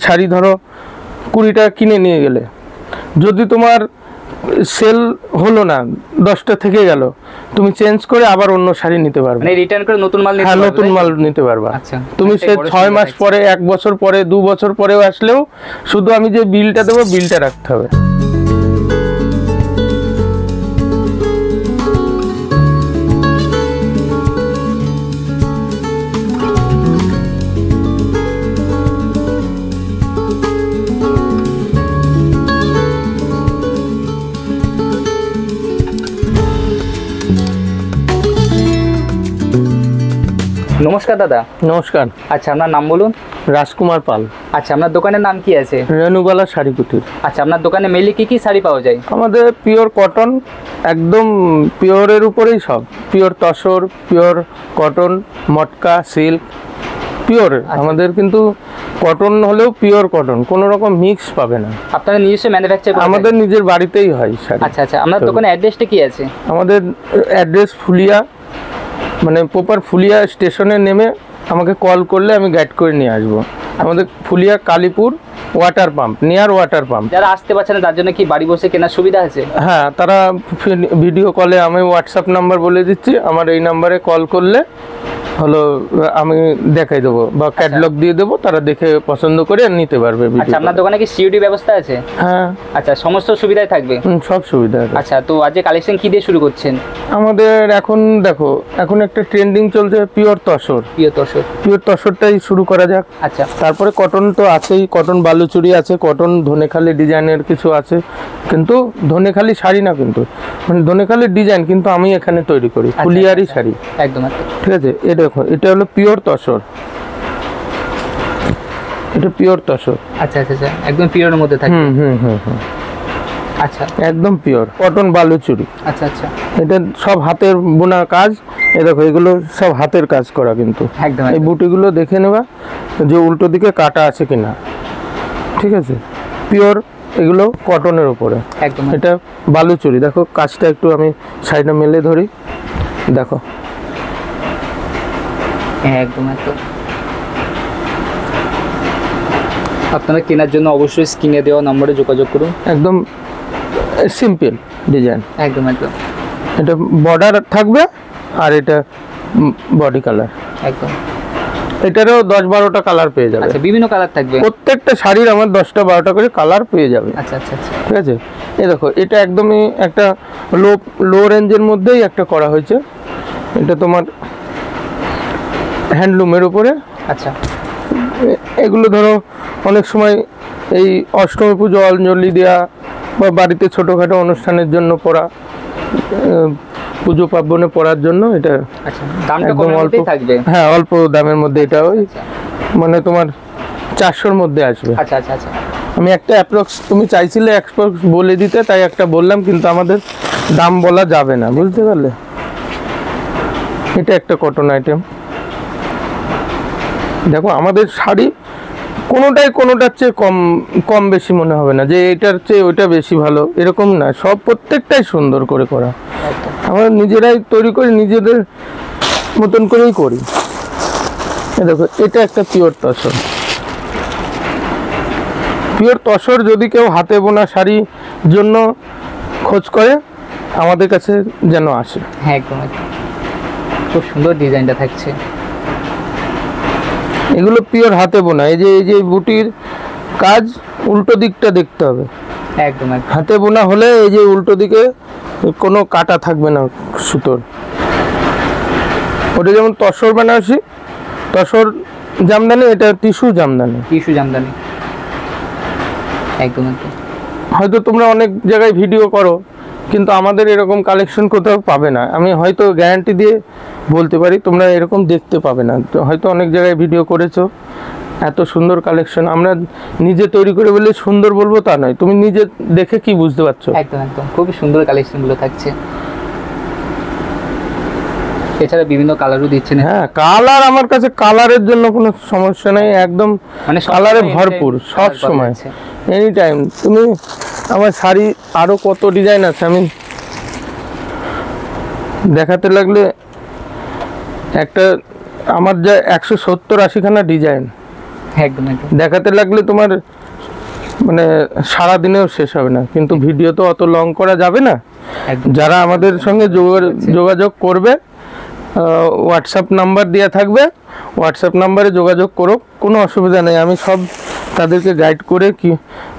শাড়ি ধরো 20 টাকা কিনে নিয়ে গেলে, যদি তোমার সেল হলো না, 10টা থেকে গেল, তুমি চেঞ্জ করে আবার অন্য শাড়ি নিতে পারবে, মানে রিটার্ন করে নতুন মাল নিতে পারবে। নতুন মাল নিতে পারবা। আচ্ছা, তুমি সে 6 মাস পরে, 1 বছর পরে, 2 বছর পরেও আসলেও শুধু আমি যে বিলটা দেবো, বিলটা রাখতে হবে। নমস্কার দাদা। নমস্কার। আচ্ছা, আপনার নাম বলুন। রাজকুমার পাল। আচ্ছা, আপনার দোকানের নাম কি আছে? রেণুবালা শাড়ি কুটির। আচ্ছা, আপনার দোকানে মেনলি কি কি শাড়ি পাওয়া যায়? আমাদের পিওর কটন, একদম পিওরের উপরেই সব, pure tussar, pure cotton, matka, silk, pure. আমাদের কিন্তু কটন হলেও পিওর কটন, কোনো রকম মিক্স পাবে না। আপনারা নিজস্ব ম্যানুফ্যাকচার? আমাদের নিজের বাড়িতেই হয় শাড়ি। আচ্ছা আচ্ছা, আপনার দোকানের অ্যাড্রেসটা কি আছে? আমাদের অ্যাড্রেস ফুলিয়া, মানে প্রপার ফুলিয়া স্টেশনে নেমে আমাকে কল করলে আমি গাইড করে নিয়ে আসবো। আমাদের Phulia Kalipur water pump, near water pump. যারা আসতে পারছে না তার জন্য কি বাড়ি বসে কেনার সুবিধা আছে? হ্যাঁ, তারা ভিডিও কলে, আমি হোয়াটসঅ্যাপ নাম্বার বলে দিচ্ছি, আমার এই নাম্বারে কল করলে হলো আমি দেখাই দেবো বা ক্যাটালগ দিয়ে দেবো, তারা দেখে পছন্দ করে নিতে পারবে। আচ্ছা, আপনার দোকানে কি সিওডি ব্যবস্থা আছে? হ্যাঁ। আচ্ছা, সমস্ত সুবিধাই থাকবে? সব সুবিধা আছে। আচ্ছা, তো আজকে কালেকশন কি দিয়ে শুরু করছেন? আমাদের এখন দেখো, এখন একটা ট্রেন্ডিং চলছে pure tussar. Pure tussar? Pure তসরটাই শুরু করা যাক। আচ্ছা, তারপরে কটন তো আছেই, কটন বালুচুরি আছে, কটন ধনেখালি ডিজাইনের কিছু আছে, কিন্তু ধনেখালি শাড়ি না, কিন্তু মানে ধনেখালির ডিজাইন কিন্তু আমি এখানে তৈরি করি, ফুলিয়ারি শাড়ি। একদম একদম, ঠিক আছে। এই দেখো, এটা হলো পিওর তসর, এটা পিওর তসর। আচ্ছা আচ্ছা আচ্ছা, একদম পিওরের মধ্যে থাকে? আচ্ছা, একদম পিওর কটন বালুচুরি। আচ্ছা আচ্ছা, এটা সব হাতের বোনা কাজ। এই দেখো, এগুলো সব হাতের কাজ করা, কিন্তু একদম। এই বুটিগুলো দেখে নেবা যে উল্টো দিকে কাটা আছে কিনা। ঠিক আছে, পিওর, এগুলো কটনের উপরে একদম। এটা বালুচুরি। দেখো কাজটা একটু আমি সাইডে মেলে ধরি, দেখো। একদম একদম। আপনারা কেনার জন্য অবশ্যই স্ক্রিনে দেওয়া নম্বরে যোগাযোগ করুন। একদম সিম্পল ডিজাইন। একদম একদম। এটা বর্ডার থাকবে আর এটা বডি কালার। একদম। এটারও 10-12টা কালার পেয়ে যাবে। আচ্ছা, বিভিন্ন কালার থাকবে? প্রত্যেকটা শাড়ির আমার 10টা-12টা করে কালার পেয়ে যাবে। আচ্ছা আচ্ছা আচ্ছা, ঠিক আছে। এই দেখো, এটা একদমই একটা লো রেঞ্জের মধ্যেই একটা করা হয়েছে। এটা তোমার হ্যান্ডলুমের উপরে। আচ্ছা, এগুলো ধরো অনেক সময় এই অষ্টমী পুজো অঞ্জলি দেওয়া বা বাড়িতে ছোটোখাটো অনুষ্ঠানের জন্য পরা, পুজো পার্বণে পরার জন্য এটা। আচ্ছা, দামটা কম থাকবে? হ্যাঁ, অল্প দামের মধ্যে। এটা ওই মানে তোমার 400-র মধ্যে আসবে। আচ্ছা আচ্ছা আচ্ছা। আমি একটা অ্যাপ্রক্স, তুমি চাইছিলে অ্যাপ্রক্স বলে দিতে, তাই একটা বললাম, কিন্তু আমাদের দাম বলা যাবে না, বুঝতে পারলে। এটা একটা কটন আইটেম। দেখো, আমাদের শাড়ি কোনোটার চেয়ে কম বেশি মনে হবে না যে এটার চেয়ে ওইটা বেশি ভালো, এরকম না। সব প্রত্যেকটাই সুন্দর করে করা। আমরা নিজেরাই তৈরি করি, নিজেদের মতন করেই করি। দেখো, এটা একটা পিওর তসর। পিওর তসর যদি কেউ হাতে বোনা শাড়ির জন্য খোঁজ করে, আমাদের কাছে যেন আসে। হ্যাঁ, একদম একদম। খুব সুন্দর ডিজাইনটা থাকছে। এগুলো পিওর হাতে বোনা। এই যে বুটির কাজ উল্টো দিকটা দেখতে হবে। একদম একদম। হাতে বোনা হলে এই যে উল্টো দিকে কোনো কাটা থাকবে না সুতোর। ওটা যেমন তসর বেনারসি, তসর জামদানি, এটা টিস্যু জামদানি। টিস্যু জামদানি, একদম একদম। হয়তো তোমরা অনেক জায়গায় ভিডিও করো, কিন্তু আমাদের এরকম কালেকশন কোথাও পাবে না। আমি হয়তো গ্যারান্টি দিয়ে বলতে পারি, তোমরা এরকম দেখতে পাবে না। হয়তো অনেক জায়গায় ভিডিও করেছো, এত সুন্দর কালেকশন আমরা নিজে তৈরি করে বলে সুন্দর বলবো তা নয়, তুমি নিজে দেখে কি বুঝতে পারছো। একদম একদম, খুবই সুন্দর কালেকশনগুলো থাকছে। এছাড়া বিভিন্ন কালারও দিচ্ছেন? হ্যাঁ, কালার আমার কাছে, কালারের জন্য কোনো সমস্যা নেই, একদম মানে কালারে ভরপুর সব সময়, এনি টাইম। তুমি আমার শাড়ি আরো কত ডিজাইন আছে, আমি দেখাতে লাগলে একটা আমার যা 170-80খানা ডিজাইন একদম একদম দেখাতে লাগলে তোমার মানে সারা দিনেও শেষ হবে না, কিন্তু ভিডিও তো অত লং করা যাবে না। একদম যারা আমাদের সঙ্গে যোগাযোগ করবে, হোয়াটসঅ্যাপ নাম্বার দেওয়া থাকবে, হোয়াটসঅ্যাপ নাম্বারে যোগাযোগ করো, কোনো অসুবিধা নেই। আমি সব তাদেরকে গাইড করে কি,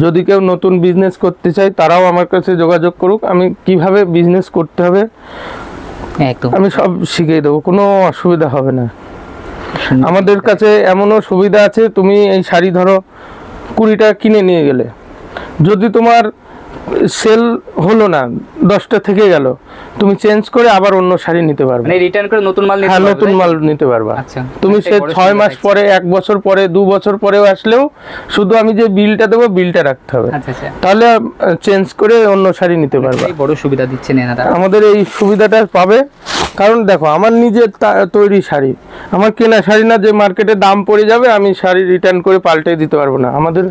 যদি কেউ নতুন বিজনেস করতে চায় তারাও আমার কাছে যোগাযোগ করুক, আমি কিভাবে বিজনেস করতে হবে একদম আমি সব শিখিয়ে দেবো, কোনো অসুবিধা হবে না। আমাদের কাছে এমনও সুবিধা আছে, তুমি এই শাড়ি ধরো 20 টাকা কিনে নিয়ে গেলে, যদি তোমার সেল হলো না, 10টা থেকে গেল, তুমি চেঞ্জ করে আবার অন্য শাড়ি নিতে পারবে, মানে রিটার্ন করে নতুন মাল নিতে হ্যাঁ পারবে, নতুন তাই তো? মাল নিতে পারবা। আচ্ছা তুমি সে অনেকটাই বড় 6 সুবিধা মাস থাকছে। পরে, 1 বছর পরে, 2 বছর পরেও আসলেও শুধু আমি যে বিলটা দেবো, বিলটা রাখতে হবে, আচ্ছা আচ্ছা, তাহলে চেঞ্জ করে অন্য শাড়ি নিতে পারবা। এই বড় সুবিধা দিচ্ছেন এনারা। আমাদের এই সুবিধাটা পাবে, কারণ দেখো আমার নিজের তৈরি শাড়ি, আমার কেনা শাড়ি না যে মার্কেটে দাম পড়ে যাবে আমি শাড়ি রিটার্ন করে পাল্টে দিতে পারবো না। আমাদের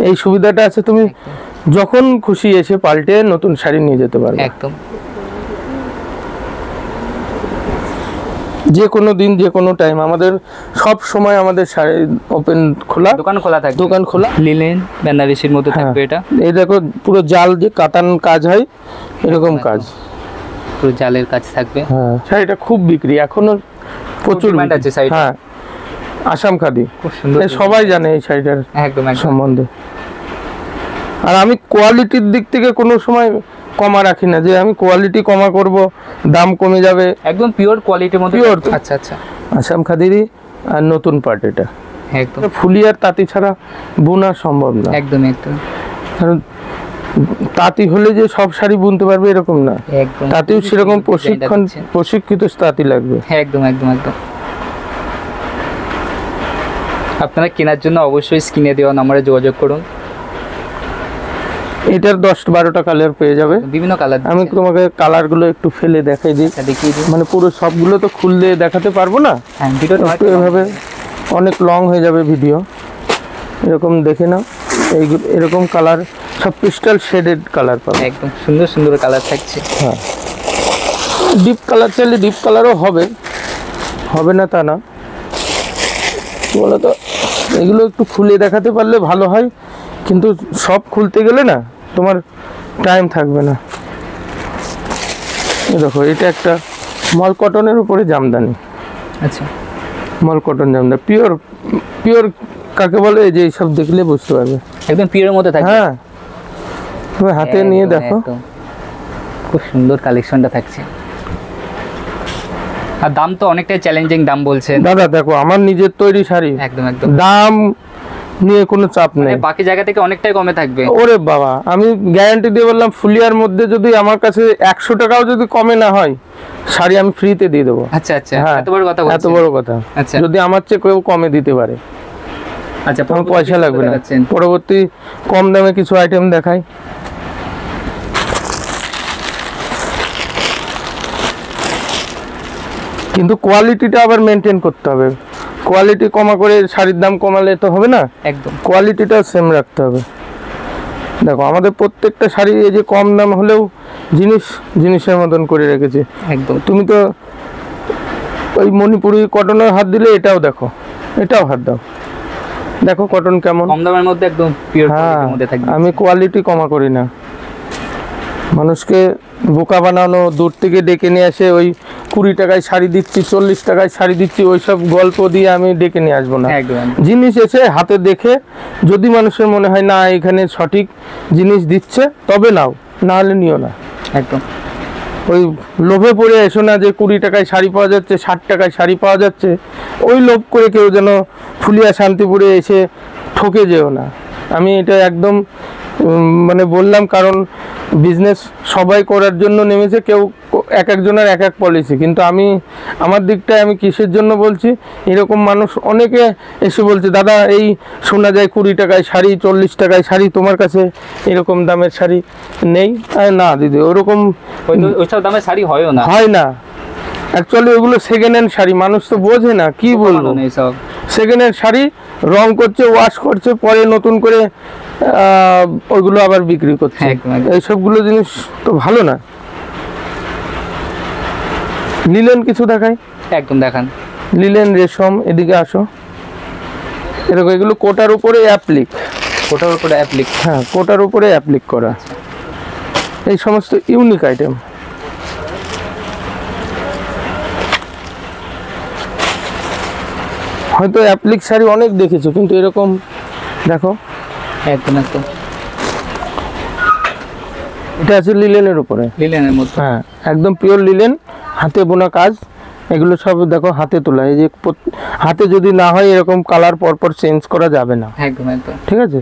এই সুবিধাটা আছে, তুমি যখন খুশি এসে পাল্টে নতুন শাড়ি নিয়ে যেতে পারবে, একদম যে কোনো দিন যে কোনো টাইম। আমাদের সব সময় আমাদের শাড়ি ওপেন খোলা, দোকান খোলা থাকবে, দোকান খোলা। লিনেন বেনারসির মধ্যে হ্যাঁ। থাকবে এটা, এই দেখো পুরো জাল যে কাতান কাজ হয় এরকম কাজ, পুরো জালের কাজ থাকবে। হ্যাঁ শাড়িটা খুব বিক্রি এখনো, প্রচুর demand বিক্রি। আছে শাড়িটা। হ্যাঁ আসাম খাদি, খুব সুন্দর, সবাই জানে এই শাড়িটার একদম একদম সম্বন্ধে। আর আমি কোয়ালিটির দিক থেকে কোনো সময় কমা রাখি না, যে আমি কোয়ালিটি কমা করব, দাম কমে যাবে। একদম পিওর কোয়ালিটির মধ্যে Pure। থাকবে। আচ্ছা আচ্ছা, আসাম খাদিরই আর নতুন পার্ট এটা, একদম ফুলি আর তাঁতি ছাড়া বোনা সম্ভব না, একদম একদম কারণ তাঁতি হলে যে সব শাড়ি বুনতে পারবে এরকম না, একদম তাতেও সেরকম ডিজাইনটা দিচ্ছেন। প্রশিক্ষিত তাঁতি লাগবে। একদম একদম একদম। আপনারা কেনার জন্য অবশ্যই স্ক্রিনে দেওয়া নম্বরে যোগাযোগ করুন। এটার 10-12টা কালার পেয়ে যাবে। বিভিন্ন কালার আমি তোমাকে কালারগুলো একটু ফেলে দেখাই দিই, দেখিয়ে দিন। মানে পুরো সবগুলো তো খুললে দেখাতে পারবো না, হ্যাঁ ভিডিওটা একটু এভাবে অনেক লং হয়ে যাবে ভিডিও। এরকম দেখে নাও, এইগুলো এরকম কালার সব ক্রিস্টাল শেডেড কালার পাবে। একদম সুন্দর সুন্দর কালার থাকছে। হ্যাঁ ডিপ কালার চাইলে ডিপ কালারও হবে, হবে না তা না। কি বলতো, এগুলো একটু খুলে দেখাতে পারলে ভালো হয়, কিন্তু সব খুলতে গেলে না তোমার টাইম থাকবে না। এই দেখো এটা একটা মল কটনের উপরে জামদানি, আচ্ছা মল কটন জামদানি, পিওর পিওর কাকে বলে, এই যে এইসব দেখলে বুঝতে পারবে। একদম পিওরের মধ্যে থাকবে। হ্যাঁ তুমি হাতে নিয়ে একদম, দেখো, একদম। খুব সুন্দর কালেকশনটা থাকছে। আর দাম তো অনেকটাই চ্যালেঞ্জিং দাম বলছেন। দাদা দেখো আমার নিজের তৈরি শাড়ি, একদম একদম, দাম নিয়ে কোনো চাপ নেই। মানে বাকি জায়গা থেকে অনেকটাই কমে থাকবে। ওরে বাবা, আমি গ্যারান্টি দিয়ে বললাম ফুলিয়ার মধ্যে যদি আমার কাছে 100 টাকাও যদি কমে না হয়, শাড়ি আমি ফ্রিতে দিয়ে দেবো। আচ্ছা আচ্ছা, হ্যাঁ, এত বড় কথা এত বলছেন। বড় কথা। আচ্ছা যদি আমার চেয়ে কেউ কমে দিতে পারে, আচ্ছা, আমার পয়সা লাগবে না। দেখাচ্ছেন। পরবর্তী কম দামে কিছু আইটেম দেখাই। কিন্তু কোয়ালিটিটা আবার মেনটেন করতে হবে, কোয়ালিটি কমা করে শাড়ির দাম কমালে তো হবে না, একদম কোয়ালিটিটা সেম রাখতে হবে। দেখো আমাদের প্রত্যেকটা শাড়ি এই যে কম দাম হলেও জিনিসের মতন করে রেখেছি। একদম তুমি তো ওই মণিপুরি কটনের হাত দিলে, এটাও দেখো, এটাও হাত দাও, দেখো কটন কেমন। কম দামের মধ্যে একদম পিওর হ্যাঁ কোয়ালিটির মধ্যে থাকবে। আমি কোয়ালিটি কমা করি না, মানুষকে বোকা বানানো, দূর থেকে ডেকে নিয়ে আসে ওই 20 টাকায় শাড়ি দিচ্ছি, 40 টাকায় শাড়ি দিচ্ছি, ওইসব গল্প দিয়ে আমি ডেকে নিয়ে আসবো না। একদম একদম। জিনিস এসে হাতে দেখে যদি মানুষের মনে হয় না এখানে সঠিক জিনিস দিচ্ছে, তবে নাও, না হলে নিও না। একদম ওই লোভে পড়ে এসো না যে 20 টাকায় শাড়ি পাওয়া যাচ্ছে, 60 টাকায় শাড়ি পাওয়া যাচ্ছে, ওই লোভ করে কেউ যেন ফুলিয়া শান্তিপুরে এসে ঠকে যেও না। আমি এটা একদম মানে বললাম, কারণ বিজনেস সবাই করার জন্য নেমেছে, কেউ এক একজনের এক এক পলিসি, কিন্তু আমি আমার দিকটায় আমি কিসের জন্য বলছি, এরকম মানুষ অনেকে এসে বলছে দাদা এই শোনা যায় 20 টাকায় শাড়ি, 40 টাকায় শাড়ি, তোমার কাছে এরকম দামের শাড়ি নেই। না দিদি, ওরকম ওইসব দামে শাড়ি হয়ও না, হয় না। অ্যাকচুয়ালি ওগুলো সেকেন্ড হ্যান্ড শাড়ি, মানুষ তো বোঝে না, কি বলবো। এইসব সেকেন্ড হ্যান্ড শাড়ি রং করছে, ওয়াশ করছে, পরে নতুন করে ওইগুলো আবার বিক্রি করছে। একদম, একদম। এইসবগুলো জিনিস তো ভালো না। লিলেন কিছু দেখাই, একদম দেখান। লিলেন রেশম, এদিকে আসো। এরকম এগুলো কোটার উপরে অ্যাপ্লিক, ওটার উপরে অ্যাপ্লিক। হ্যাঁ কোটার উপরে অ্যাপ্লিক করা, এই সমস্ত ইউনিক আইটেম। হয়তো অ্যাপ্লিক শাড়ি অনেক দেখেছো, কিন্তু এরকম দেখো, একদম একদম এটা আছে লিলেনের উপরে, লিলেনের মধ্যে। হ্যাঁ একদম পিওর লিলেন, হাতে বোনা কাজ। এগুলো সব দেখো হাতে তোলা, এই যে হাতে যদি না হয় এরকম কালার পরপর চেঞ্জ করা যাবে না, একদম একদম ঠিক আছে।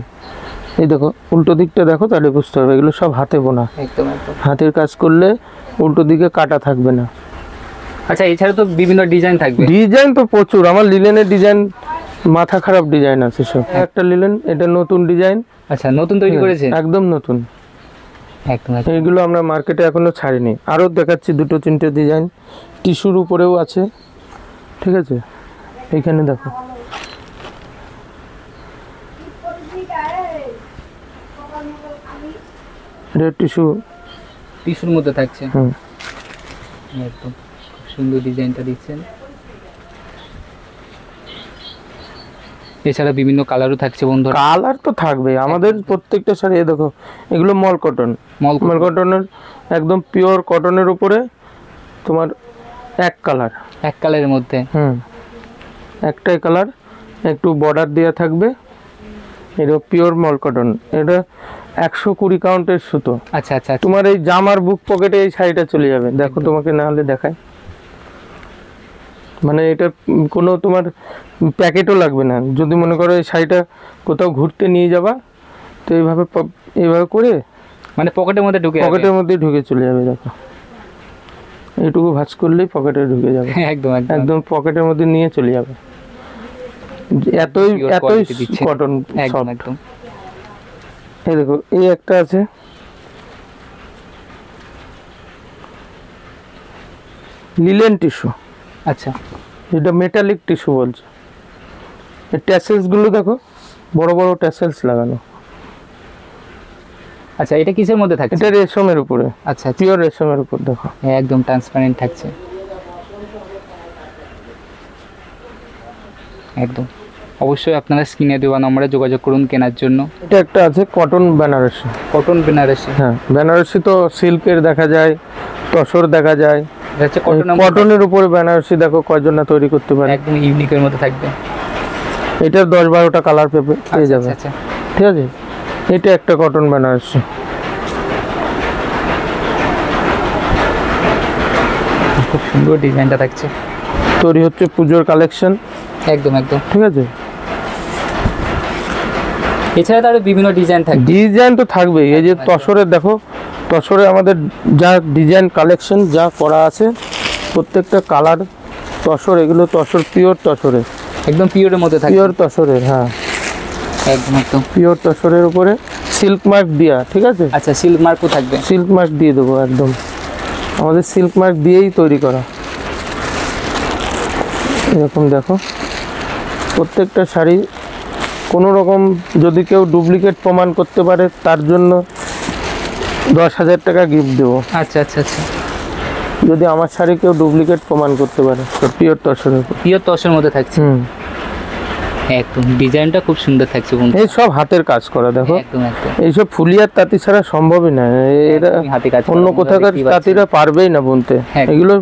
এই দেখো উল্টো দিকটা দেখো, তাহলে বুঝতে হবে এগুলো সব হাতে বোনা। একদম একদম। হাতের কাজ করলে উল্টো দিকে কাটা থাকবে না। আচ্ছা, এছাড়া তো বিভিন্ন ডিজাইন থাকবে। ডিজাইন তো প্রচুর, আমার লিলেনের ডিজাইন মাথা খারাপ ডিজাইন আছে সব। একটা লিলেন, এটা নতুন ডিজাইন, আচ্ছা, নতুন তৈরি করেছে? একদম নতুন। একদম একদম। এইগুলো আমরা মার্কেটে এখনো ছাড়িনি, আরও দেখাচ্ছি 2-3টে ডিজাইন। টিস্যুর উপরেও আছে, ঠিক আছে। এইখানে দেখো, এটা টিস্যু, টিস্যুর মধ্যে থাকছে। হুম। একদম খুব সুন্দর ডিজাইনটা দিচ্ছেন। এছাড়া বিভিন্ন কালারও থাকছে বন্ধুরা। কালার তো থাকবে আমাদের প্রত্যেকটা শাড়ি। এই দেখো এগুলো মল কটন, মল কটনের একদম পিওর কটনের উপরে তোমার এক কালার, এক কালারের মধ্যে। একটাই কালার, একটু বর্ডার দেওয়া থাকবে। এটা পিওর মল কটন, এটা 120 কাউন্টের সুতো। আচ্ছা আচ্ছা। তোমার এই জামার বুক পকেটে এই শাড়িটা চলে যাবে। দেখো তোমাকে না হলে দেখায়, মানে এটা কোনো তোমার প্যাকেটও লাগবে না। যদি মনে করো এই শাড়িটা কোথাও ঘুরতে নিয়ে যাবা, তো এইভাবে করে মানে পকেটের মধ্যে ঢুকে পকেটের মধ্যে ঢুকে চলে যাবে। দেখো এইটুকু ভাঁজ করলেই পকেটে ঢুকে যাবে। একদম একদম একদম পকেটের মধ্যে নিয়ে চলে যাবে। এতই কটন একদম একদম। এই দেখো এই একটা আছে, লিলেন টিস্যু। আচ্ছা, এটা মেটালিক টিস্যু বলছে। এই ট্যাসেলস গুলো দেখো, বড় বড় ট্যাসেলস লাগানো। আচ্ছা, এটা কিসের মধ্যে থাকছে? এটা রেশমের উপরে, আচ্ছা, পিওর রেশমের উপর। দেখো একদম ট্রান্সপারেন্ট থাকছে একদম। অবশ্যই আপনারা স্ক্রিনে দেওয়া নম্বরে যোগাযোগ করুন কেনার জন্য। এটা একটা আছে কটন বেনারসি। কটন বেনারসি। হ্যাঁ বেনারসি তো সিল্কের দেখা যায়, তসর দেখা যায়। এটা হচ্ছে কটন। কটনের উপরে বেনারসি দেখো কয়জন না তৈরি করতে পারে। একদম ইউনিকের মধ্যে থাকবে। এটার 10-12টা কালার পেয়ে যাবে, আচ্ছা, ঠিক আছে। এটা একটা কটন বেনারসি, খুব সুন্দর ডিজাইনটা থাকছে। তৈরি হচ্ছে পুজোর কালেকশন। একদম একদম, ঠিক আছে। এছাড়া তো আরো বিভিন্ন ডিজাইন থাকবে। ডিজাইন তো থাকবেই। এই যে তসরের দেখো, তসরে আমাদের যা ডিজাইন কালেকশন যা করা আছে, প্রত্যেকটা কালার তসর। এগুলো তসর, পিওর তসরের, একদম পিওরের মধ্যে থাকবে। পিওর তসরের, হ্যাঁ একদম একদম পিওর তসরের উপরে সিল্ক মার্ক দেওয়া, ঠিক আছে। আচ্ছা, সিল্ক মার্কও থাকবে। সিল্ক মার্ক দিয়ে দেবো একদম, আমাদের সিল্ক মার্ক দিয়েই তৈরি করা। এরকম দেখো প্রত্যেকটা শাড়ি কোনো রকম যদি কেউ ডুপ্লিকেট প্রমাণ করতে পারে, তার জন্য 10,000 টাকা গিফট দেবো। আচ্ছা আচ্ছা আচ্ছা। যদি আমার শাড়ি কেউ ডুপ্লিকেট প্রমাণ করতে পারে, তো পিওর তসরের উপর। পিওর তসরের মধ্যে থাকছে। একদম ডিজাইনটা খুব সুন্দর থাকছে বন্ধু। এই সব হাতের কাজ করা দেখো, একদম একদম। এইসব ফুলিয়ার তাঁতি ছাড়া সম্ভবই না। এরা হাতে কাজ অন্য কোথাকার তাঁতিরা পারবেই না বুনতে। এগুলো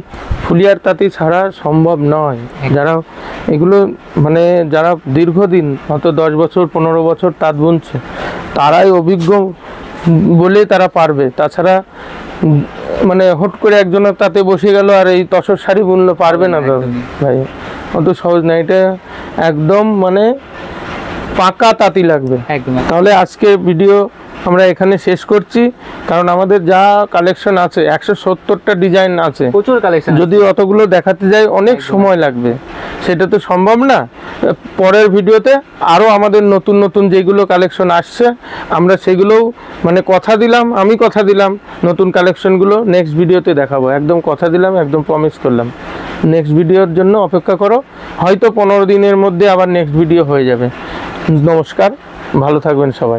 ফুলিয়ার তাঁতি ছাড়া সম্ভব নয়। যারা এগুলো মানে যারা দীর্ঘদিন হয়তো 10 বছর 15 বছর তাঁত বুনছে, তারাই অভিজ্ঞ বলে তারা পারবে। তাছাড়া মানে হুট করে একজনের তাতে বসে গেল আর এই তসর শাড়ি বুনলে পারবে না ভাই, অত সহজ না। এটা একদম মানে পাকা তাঁতি লাগবে। একদম। তাহলে আজকে ভিডিও আমরা এখানে শেষ করছি, কারণ আমাদের যা কালেকশন আছে 170টা ডিজাইন আছে, প্রচুর কালেকশন। যদি অতগুলো দেখাতে যাই অনেক সময় লাগবে, সেটা তো সম্ভব না। পরের ভিডিওতে আরও আমাদের নতুন নতুন যেগুলো কালেকশন আসছে, আমরা সেগুলোও মানে কথা দিলাম, আমি কথা দিলাম নতুন কালেকশনগুলো নেক্সট ভিডিওতে দেখাবো। একদম কথা দিলাম, একদম প্রমিস করলাম। নেক্সট ভিডিওর জন্য অপেক্ষা করো, হয়তো 15 দিনের মধ্যে আবার নেক্সট ভিডিও হয়ে যাবে। নমস্কার, ভালো থাকবেন সবাই।